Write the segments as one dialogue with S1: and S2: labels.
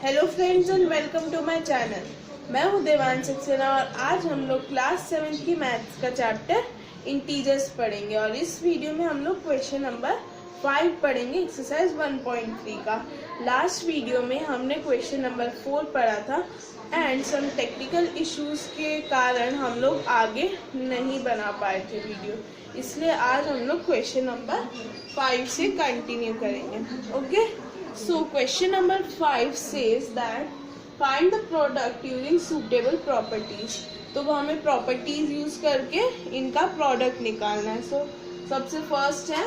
S1: Hello friends and welcome to my channel. मैं हूं देवांश सक्सेना और आज हम लोग क्लास 7 की मैथ्स का चैप्टर इंटीजर्स पढ़ेंगे और इस वीडियो में हम लोग क्वेश्चन नंबर 5 पढ़ेंगे एक्सरसाइज 1.3 का। लास्ट वीडियो में हमने क्वेश्चन नंबर 4 पढ़ा था एंड सम टेक्निकल इश्यूज के कारण हम लोग आगे नहीं बना पाए थे वीडियो, इसलिए आज हम लोग क्वेश्चन नंबर 5 से कंटिन्यू करेंगे। Okay, so question number 5 says that find the product using suitable properties। तो वो हमें प्रॉपर्टीज यूज करके इनका प्रोडक्ट निकालना है। सो सबसे फर्स्ट है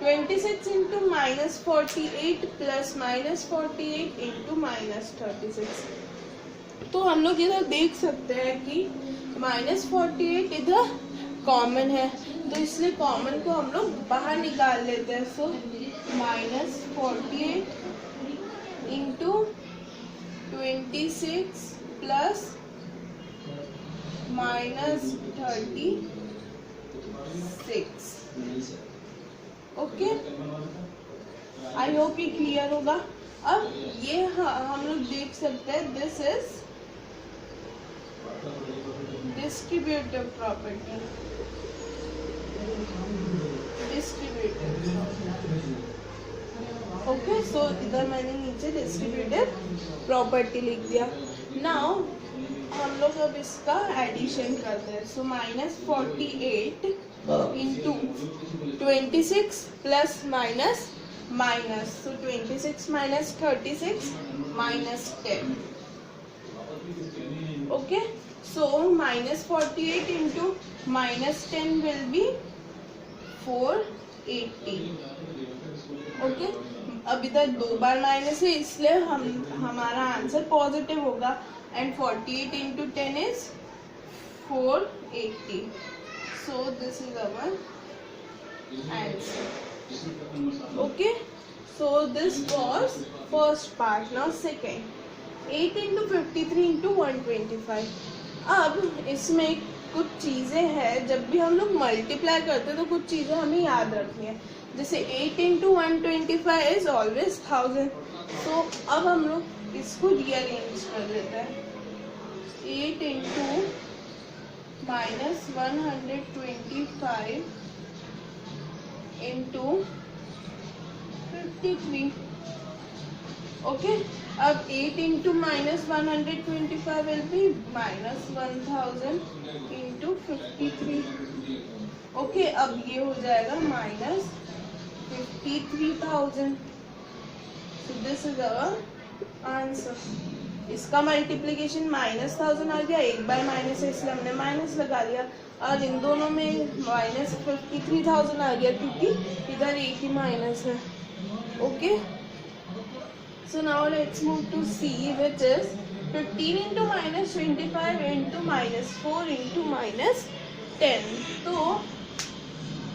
S1: 26 इंटू -48 प्लस -48 इंटू -36। तो हम लोग इधर देख सकते हैं कि -48 इधर कॉमन है, तो इसलिए कॉमन को हम लोग बाहर निकाल लेते हैं। So -48 into 26 plus -36। Okay, I hope ये क्लियर होगा। अब ये हम लोग देख सकते हैं this is distributive property. Okay, so इधर मैंने नीचे डिस्ट्रीब्यूटिव प्रॉपर्टी लिख दिया। नाउ हम लोग अब इसका एडिशन करते हैं। So -48 into 26 plus minus, so 26 minus 36 minus 10। Okay, so -48 into -10 will be 480। Okay, अब इधर 2 बार माइनस है इसलिए हमारा आंसर पॉजिटिव होगा and 48 into 10 is 480। so this is our answer। okay, so this was first part। now second 8 into 53 into 125। अब इसमें कुछ चीज़ें हैं, जब भी हम लोग मल्टीप्लाई करते हैं तो कुछ चीज़ें हमें याद रखनी है। जैसे 8 into 125 इज ऑलवेज 1000। तो अब हम लोग इसको रीअरेंज कर लेते हैं। 8 into -125 into 53। ओके, अब 8 into -125 will be -1000 into 53। Okay, अब ये हो जाएगा -53,000। so this is our answer। इसका मल्टीप्लिकेशन -1000 आ गया, एक बार माइनस है इसलिए हमने माइनस लगा लिया, और इन दोनों में -53,000 आ गया क्योंकि इधर एक ही माइनस है। Okay, so now let's move to C, which is 15 into -25 into -4 into -10। तो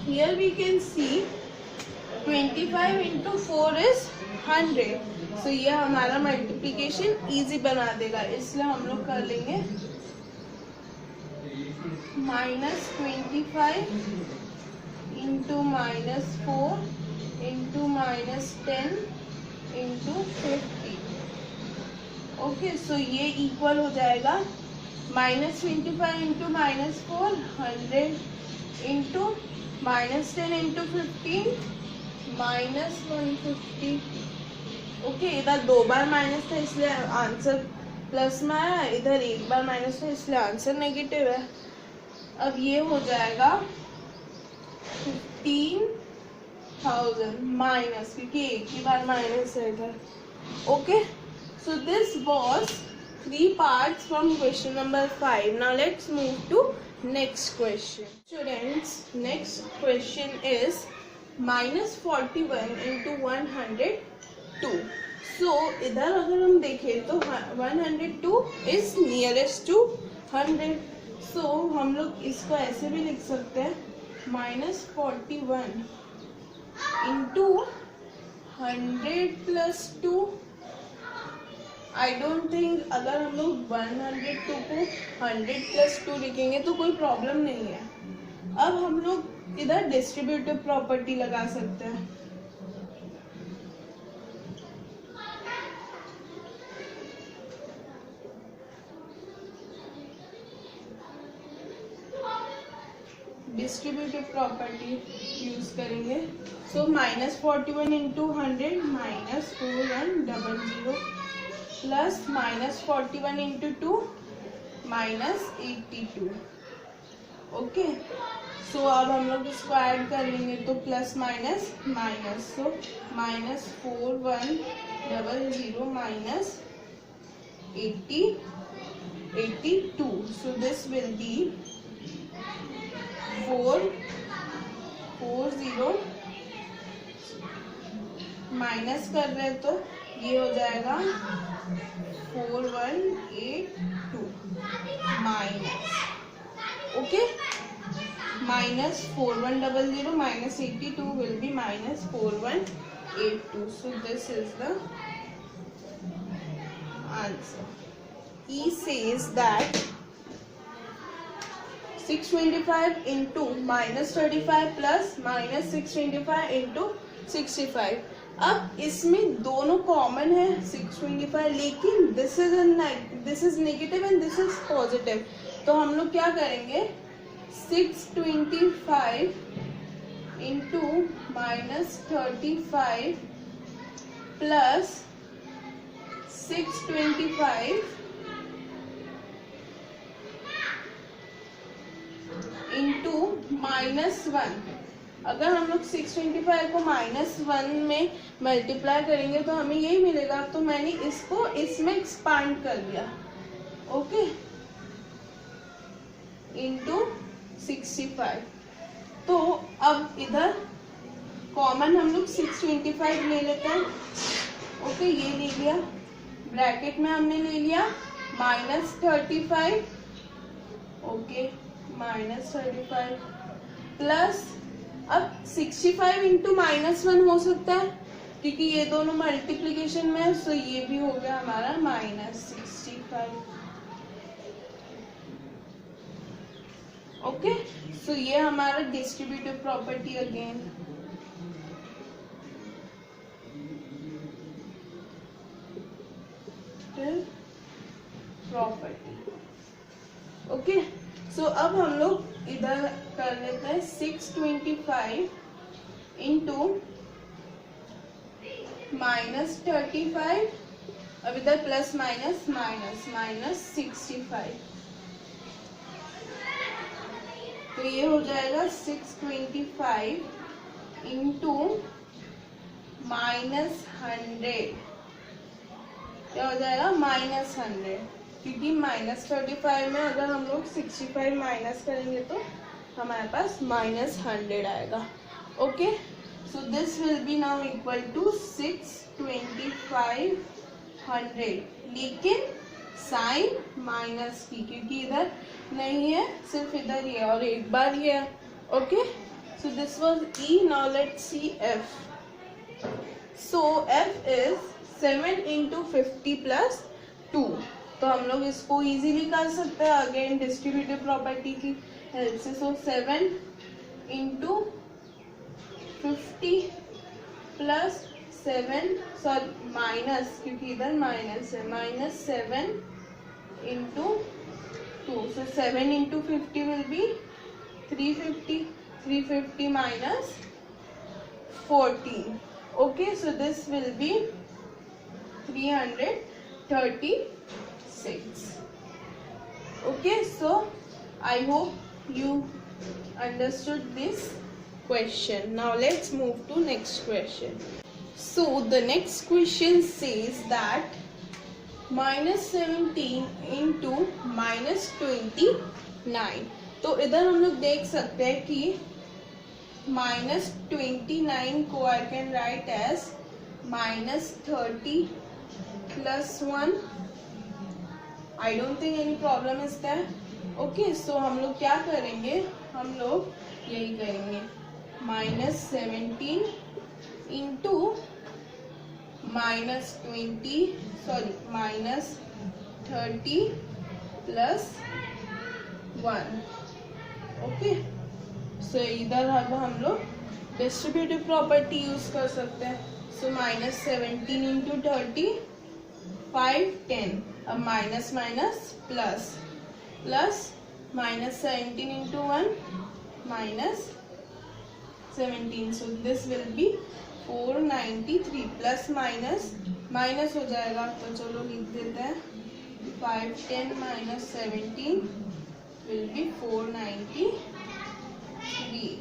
S1: here we can see 25 into 4 is 100। so ये हमारा मल्टीप्लिकेशन इजी बना देगा, इसलिए हम लोग कर लेंगे -25 into -4 into -10 into 50। Okay, so ये इक्वल हो जाएगा -25 into -4 100 into -10 into 15 -150। ओके, इधर 2 बार माइनस था इसलिए आंसर प्लस में आया, इधर एक बार माइनस था इसलिए आंसर नेगेटिव है। अब ये हो जाएगा 15,000 माइनस, क्योंकि एक ही बार माइनस है इधर। Okay, so this was 3 parts from question number 5। now let's move to next question। students, next question is -41 into 102। so इधर अगर हम देखें तो 102 is nearest to 100। so हम लोग इसको ऐसे भी लिख सकते हैं -41 into 100 plus 2। I don't think अगर हम लोग 102 को 100 plus 2 लिखेंगे तो कोई प्रॉब्लम नहीं है। अब हम लोग इधर डिस्ट्रीब्यूटिव प्रॉपर्टी लगा सकते हैं। डिस्ट्रीब्यूटिव प्रॉपर्टी यूज करेंगे। सो -41 into 100 -4100 plus -41 into 2 -82। Okay, so अब हम लोग इसको ऐड कर लेंगे तो plus minus minus, so -4100 minus 82। So this will B 440 minus कर रहे हैं तो ये हो जाएगा 4182 minus, okay, -4100 minus 82 will be -4182. So this is the answer. He says that 625 into -35 plus -625 into 65. अब इसमें दोनों कॉमन है 625, लेकिन this is negative and this is positive, तो हम लोग क्या करेंगे 625 इंटू -35 प्लस 625 इंटू -1। अगर हम लोग 625 को -1 में मल्टीप्लाई करेंगे तो हमें यही मिलेगा। तो मैंने इसको इसमें एक्सपांड कर दिया, ओके, इंटू 65। तो अब इधर कॉमन हम लोग 625 ले लेते हैं, ओके, ये ले लिया, ब्रैकेट में हमने ले लिया -35, ओके, -35 प्लस, अब 65 इंटू -1 हो सकता है क्योंकि ये दोनों मल्टीप्लीकेशन में है, सो ये भी हो गया हमारा -65, ओके। सो ये हमारा distributive property again. Property, okay. So अब हम लोग इधर कर लेते हैं 625 इंटू -35, अब इधर प्लस माइनस -65, तो ये हो जाएगा 625 इंटू -100, क्या हो जाएगा -100, क्योंकि -35 में अगर हम लोग 65 माइनस करेंगे तो हमारे पास -100 आएगा, okay. So this will be now equal to 62500, लेकिन साइन माइनस की, क्योंकि इधर नहीं है, सिर्फ इधर ही है और एक बार ये है, okay. So this was E. Now let's see F. So F is 7 into 50 plus 2, तो हम लोग इसको इजीली कर सकते हैं अगेन डिस्ट्रीब्यूटिव प्रॉपर्टी की हेल्प से। सो 7 इंटू 50 प्लस 7, सॉरी माइनस, क्योंकि इधर माइनस है, -7 into 2, so 7 into 50 will be 350 minus 14, okay. So this will B 336, okay, so I hope you understood this question. Now let's move to next question. So the next question says that -17 into -29, तो इधर हम लोग देख सकते हैं कि -29 को I can write as -30 plus 1. I don't think any problem is there, okay. So हम लोग क्या करेंगे, हम लोग यही करेंगे -17 इंटू -30 प्लस 1, ओके। सो इधर अब हम लोग डिस्ट्रीब्यूटिव प्रॉपर्टी यूज कर सकते हैं। सो -17 इंटू 30, 5 10, अब minus minus plus, plus -17 into 1 minus 17. So this will be 493 plus minus हो जाएगा, तो चलो लिख देते हैं 510 minus 17 will be 493.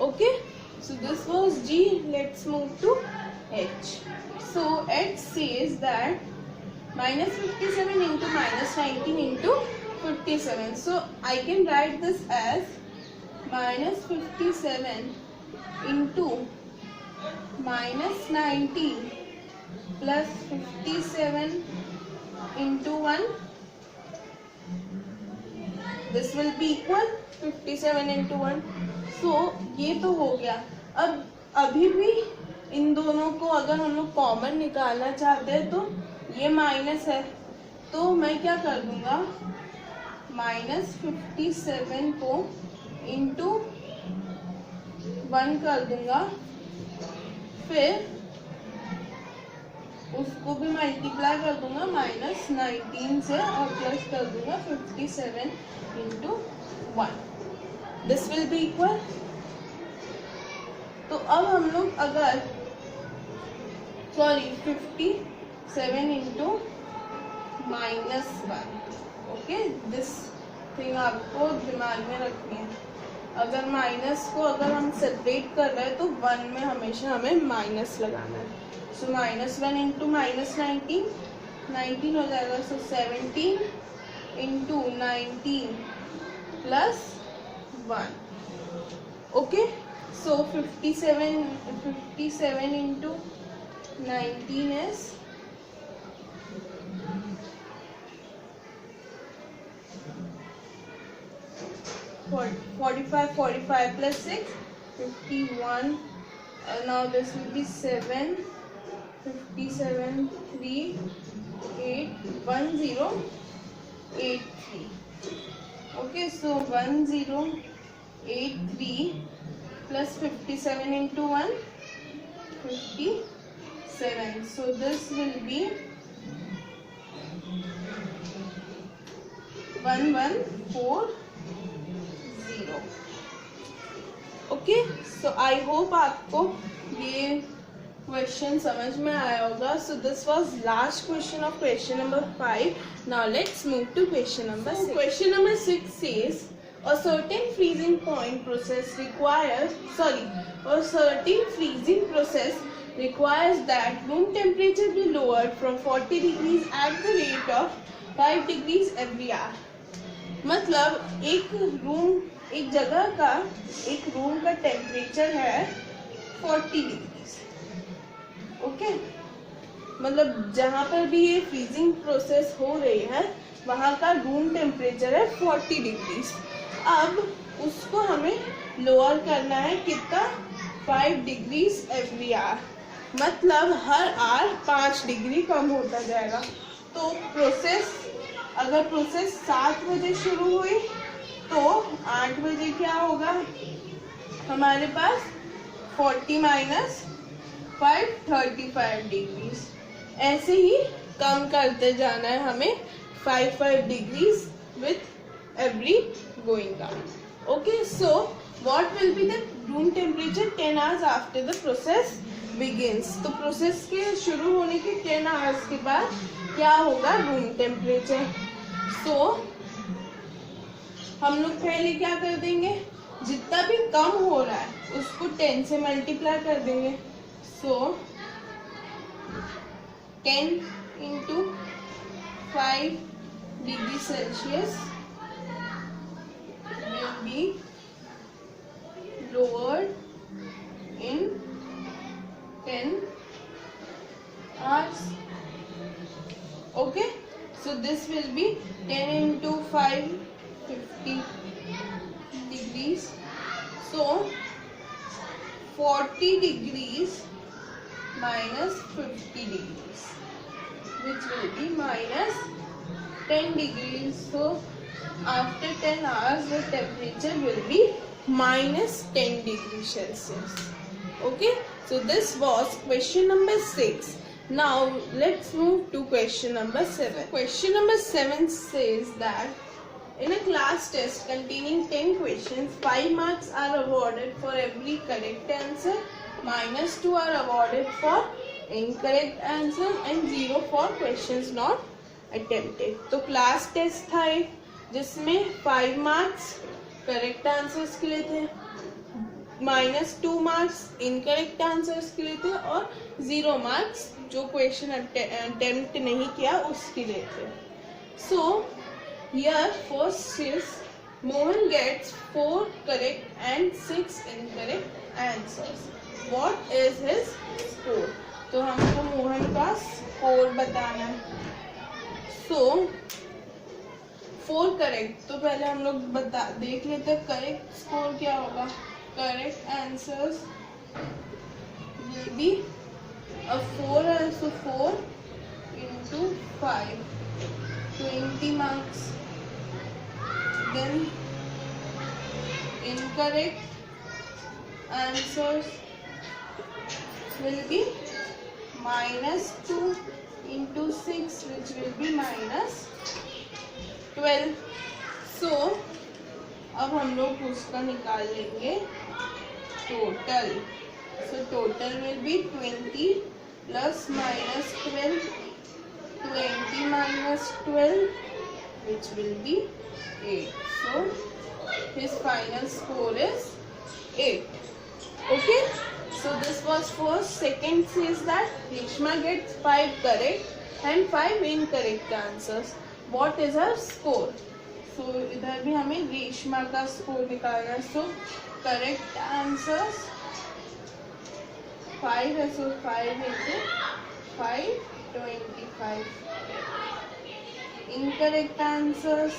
S1: Okay, so this was G. Let's move to H. So H says that minus 57 into minus 19 into 57. So I can write this as minus 57 into minus 19 plus 57 into 1. This will be equal 57 into 1. So ये तो हो गया. अब अभी भी इन दोनों को अगर हम लोग कॉमन निकालना चाहते हैं तो ये माइनस है, तो मैं क्या कर दूंगा, माइनस 57 को इंटू 1 कर दूंगा, फिर उसको भी मल्टीप्लाई कर दूंगा माइनस 19 से और प्लस कर दूंगा 57 into 1. This will B equal. तो अब हम लोग अगर 57 into minus 1, okay, this thing आपको दिमाग में रखनी है. अगर माइनस को अगर हम सेपरेट कर रहे हैं तो 1 में हमेशा हमें माइनस लगाना है. सो माइनस 1 इंटू माइनस 19 हो जाएगा. सो 17 into 19 plus 1. Okay, so 57 into 19 is 45 plus 6 51. Now this will be 7 57 3 8 1083. Okay, so 1083 plus 57 into 1 57. So this will be 1140. Okay, so I hope आपको ये क्वेश्चन समझ में आया होगा. So this was last question of question number 5. Now let's move to question number 6. Question number 6 says a certain freezing process requires that room temperature be lowered from 40 degrees at the rate of 5 degrees every hour. मतलब एक जगह का एक room का temperature है 40 degrees. Okay, मतलब जहाँ पर भी ये फ्रीजिंग प्रोसेस हो रही है वहाँ का रूम टेम्परेचर है 40 डिग्रीज. अब उसको हमें लोअर करना है कितना, 5 डिग्रीज एवरी आवर. मतलब हर आवर 5 डिग्री कम होता जाएगा. तो अगर प्रोसेस 7 बजे शुरू हुई तो 8 बजे क्या होगा, हमारे पास 40 माइनस 5 35 डिग्रीज. ऐसे ही कम करते जाना है हमें 5 degrees with every going down. Okay, so what will be the room temperature 10 hours after the process begins. तो प्रोसेस के शुरू होने के 10 आवर्स के बाद क्या होगा रूम टेम्परेचर. सो हम लोग पहले क्या कर देंगे, जितना भी कम हो रहा है उसको 10 से मल्टीप्लाई कर देंगे. सो 10 into 5 degree Celsius will be lowered in 10 hours. Okay, so this will be 10 into 5 50 degrees. So 40 degrees minus 50 degrees, which will be minus 10 degrees. So after 10 hours the temperature will be minus 10 degrees Celsius. Okay, so this was question number 6. Now let's move to question number 7. Question number 7 says that In a class test containing 10 questions, 5 marks are awarded for every correct answer, -2 are awarded for incorrect answer and 0 for questions not attempted. तो class test था एक, जिसमें 5 marks correct answers के लिए थे, -2 marks incorrect answers के लिए थे और 0 मार्क्स जो क्वेश्चन अटेम्प्ट नहीं किया उसके लिए थे. So here first is Mohan gets 4 correct and 6 incorrect answers. What is his score? तो हमको मोहन का स्कोर बताना है. So 4 करेक्ट, तो पहले हम लोग देख लेते हैं करेक्ट स्कोर क्या होगा. Correct answers will be a 4, so 4 into 5, 20 marks. Then incorrect answers will be -2 into 6, which will be -12. So अब हम लोग उसका निकाल लेंगे total. So total will be 20 plus -12, 20 minus 12, which will be 8. So his final score is 8. Okay, so this was first. Second says that Reshma gets 5 correct and 5 incorrect answers. What is her score? So इधर भी हमें रेशमा का score निकालना है. So correct answers 5 है, so 5 into 5, 25. Incorrect answers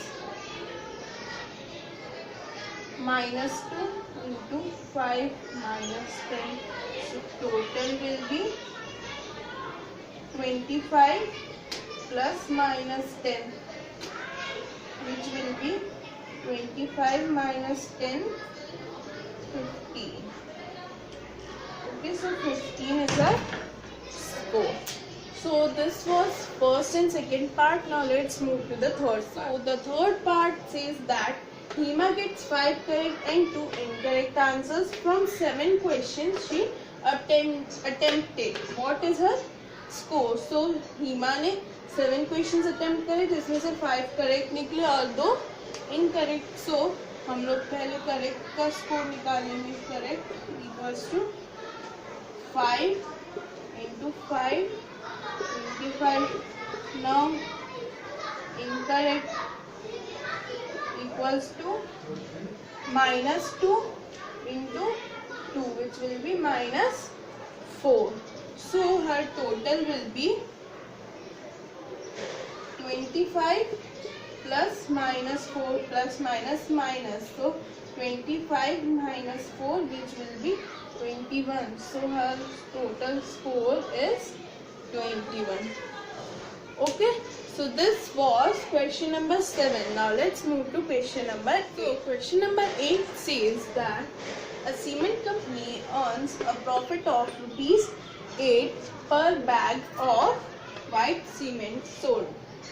S1: -2 into 5 minus 10. So total will be 25 plus -10, which will be 25 minus 10, 15. Okay, so 15 is our score. So this was first and second part. Now let's move to the third part. So the third part says that Hima gets 5 correct and 2 incorrect answers from 7 questions she attempted. What is her score? So Hima ने 7 questions attempt करे, जिसमें से 5 correct निकले और 2 incorrect. So हम लोग पहले correct का score निकालेंगे. Correct equals to 5 into 5, 25. Now incorrect equals to -2 into 2, which will be -4. So her total will be 25 plus -4 plus minus. So 25 minus 4, which will be 21. So her total score is 21. Okay, so this was question number 7. Now let's move to question number 8. So question number 8 says that a cement company earns a profit of ₹8 per bag of white cement sold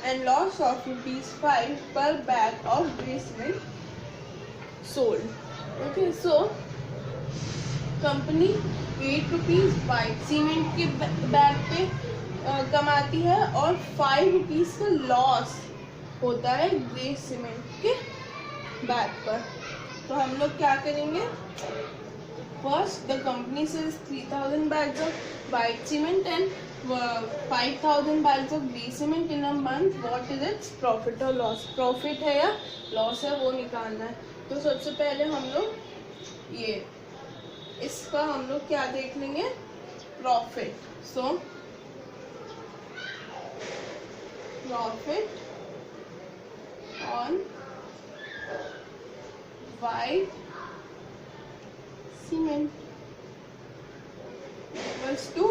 S1: and loss of ₹5 per bag of grey cement sold. Okay, so company 8 rupees white cement के bag पे कमाती है और 5 rupees का loss होता है grey cement के bag पर. तो हम लोग क्या करेंगे? First the company sells 3000 bags of white cement and 5000 bags of grey cement in a month. What is its profit or loss? Profit है या लॉस है वो निकालना है. तो सबसे पहले हम लोग ये इसका हम लोग क्या देख लेंगे? Profit. So profit on white cement equals to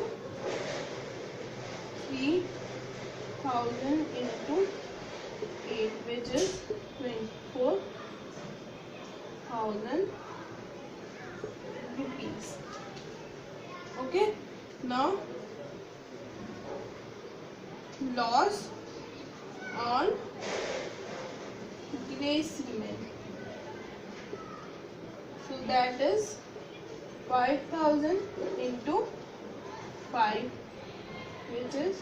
S1: 3000 into 8, which is 24,000 rupees. Okay, now loss on replacement. So that is 5000 into 5, which is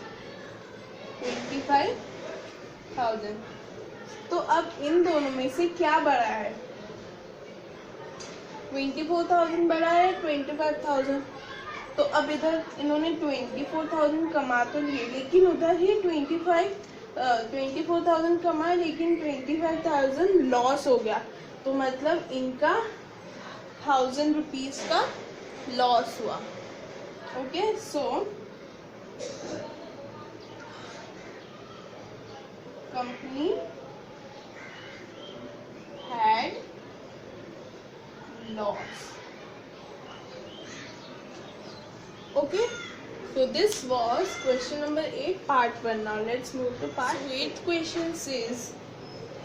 S1: 25,000. तो अब इन दोनों में से क्या बड़ा है? 24,000 बड़ा है 25,000। तो अब इधर इन्होंने 24,000 कमा तो लिए, लेकिन उधर ही 24,000 कमाए, लेकिन 25,000 लॉस हो गया। तो मतलब इनका 1000 रुपीज का लॉस हुआ। Okay, so company had loss. Okay, so this was question number 8, part 1. Now let's move to part 8. Question says,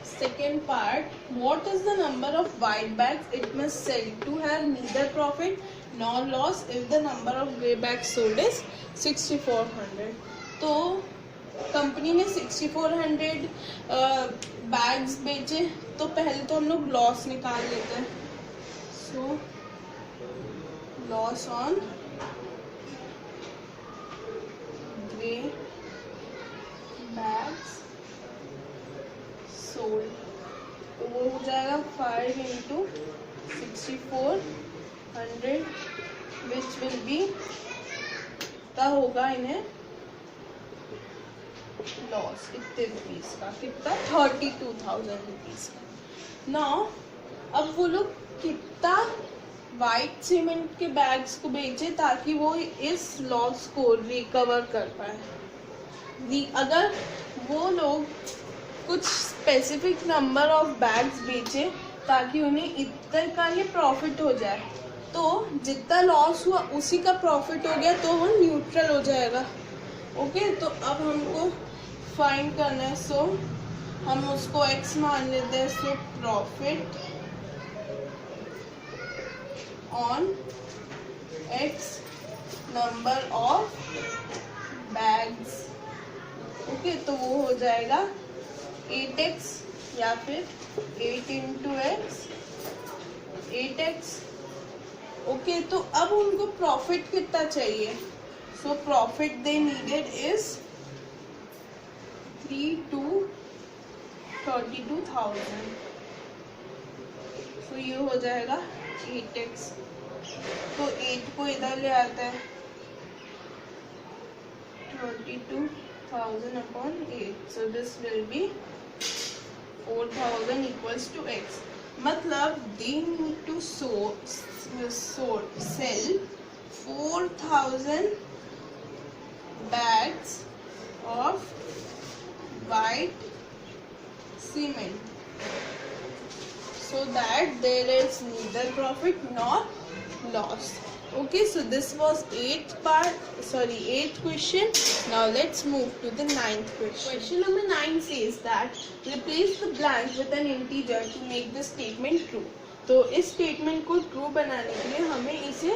S1: second part, what is the number of white bags it must sell to have neither profit nor loss if the number of grey bags sold is 6400? तो company ने 6400 bags बेचे, तो पहले तो हम लोग loss निकाल लेते हैं। So loss on grey bags sold, तो वो हो जाएगा 5 into 6400, विच विल बी कितना होगा इन्हें लॉस, इतने रुपीज का, कितना 32,000 रुपीज का। नाउ अब वो लोग कितना वाइट सीमेंट के बैग्स को बेचे ताकि वो इस लॉस को रिकवर कर पाए। अगर वो लोग कुछ स्पेसिफिक नंबर ऑफ बैग्स बेचे ताकि उन्हें इतना का ही प्रॉफिट हो जाए, तो जितना लॉस हुआ उसी का प्रॉफिट हो गया, तो वो न्यूट्रल हो जाएगा। ओके, तो अब हमको फाइंड करना है। सो हम उसको x मान लेते हैं। So profit on x number of bags. Okay, तो वो हो जाएगा 8x या फिर 8 into x, 8x। ओके, तो अब उनको प्रॉफिट कितना चाहिए? So profit they needed is 3 to 32,000। तो ये हो जाएगा 8x। तो 8 को इधर ले आता है, 32,000 upon 8। So this will be 4,000 equals to x. मतलब they need to sell 4,000 bags of white cement so that there is neither profit nor loss. Okay, so this was 8th question. Now let's move to the 9th question. Question number 9 says that replace the blank with an integer to make the statement true. तो इस statement को true बनाने के लिए हमें इसे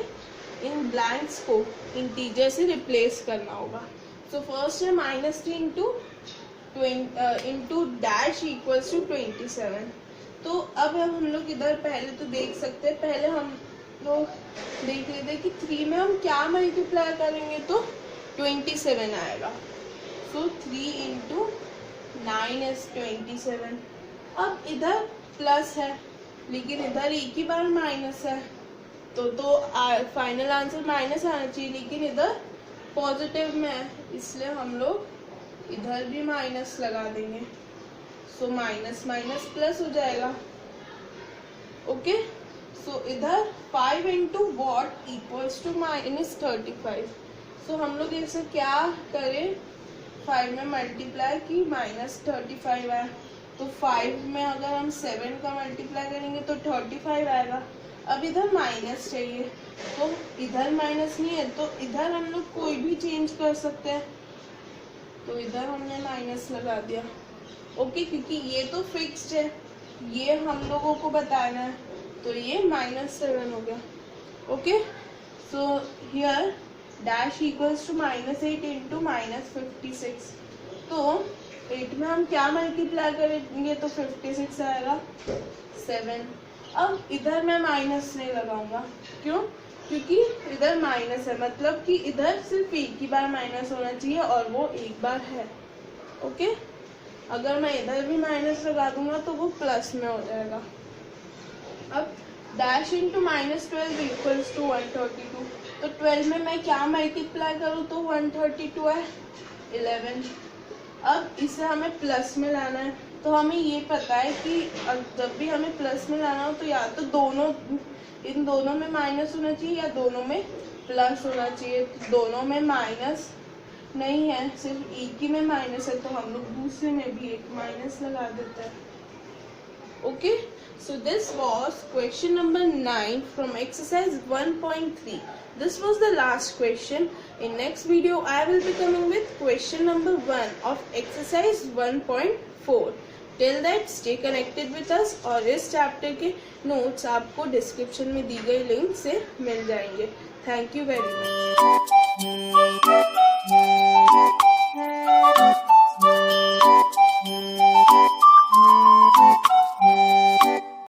S1: इन blanks को integer से रिप्लेस करना होगा। सो फर्स्ट है -3 इंटू डैश इक्वल्स टू 27। तो अब हम लोग इधर पहले तो देख सकते हैं, पहले हम लोग देख लेते हैं कि 3 में हम क्या मल्टीप्लाई करेंगे तो 27 आएगा। सो 3 into 9 is 27। अब इधर प्लस है, लेकिन इधर एक ही बार माइनस है, तो फाइनल आंसर माइनस आना चाहिए, लेकिन इधर पॉजिटिव में है, इसलिए हम लोग इधर भी माइनस लगा देंगे। सो माइनस माइनस प्लस हो जाएगा। ओके, सो इधर 5 into what equals to -35। सो हम लोग इसे क्या करें, 5 में मल्टीप्लाई की -35 आए, तो 5 में अगर हम 7 का मल्टीप्लाई करेंगे तो 35 आएगा। अब इधर माइनस चाहिए, तो इधर माइनस नहीं है, तो इधर हम लोग कोई भी चेंज कर सकते हैं, तो इधर हमने माइनस लगा दिया। ओके, क्योंकि ये तो फिक्स्ड है, ये हम लोगों को बताना है, तो ये -7 हो गया। Okay, so here dash equals to -8 into -56। तो 8 में हम क्या मल्टीप्लाई करेंगे तो 56 आएगा 7। अब इधर मैं माइनस नहीं लगाऊंगा, क्यों? क्योंकि इधर माइनस है, मतलब कि इधर सिर्फ एक ही बार माइनस होना चाहिए और वो एक बार है। ओके, अगर मैं इधर भी माइनस लगा दूंगा तो वो प्लस में हो जाएगा। अब डैश इंटू -12 इक्वल्स टू 132, तो 12 में मैं क्या मल्टीप्लाई करूँ तो 132 है 11। अब इसे हमें प्लस में लाना है, तो हमें ये पता है कि जब भी हमें प्लस में लाना हो तो या तो इन दोनों में माइनस होना चाहिए या दोनों में प्लस होना चाहिए। तो दोनों में माइनस नहीं है, सिर्फ एक ही में माइनस है, तो हम लोग दूसरे में भी एक माइनस लगा देते हैं। Okay, so this was question number 9 from exercise 1.3. This was the last question. In next video I will be coming with question number 1 of exercise 1.4. Till that stay connected with us, और इस chapter के notes आपको description में दी गई link से मिल जाएंगे। Thank you very much.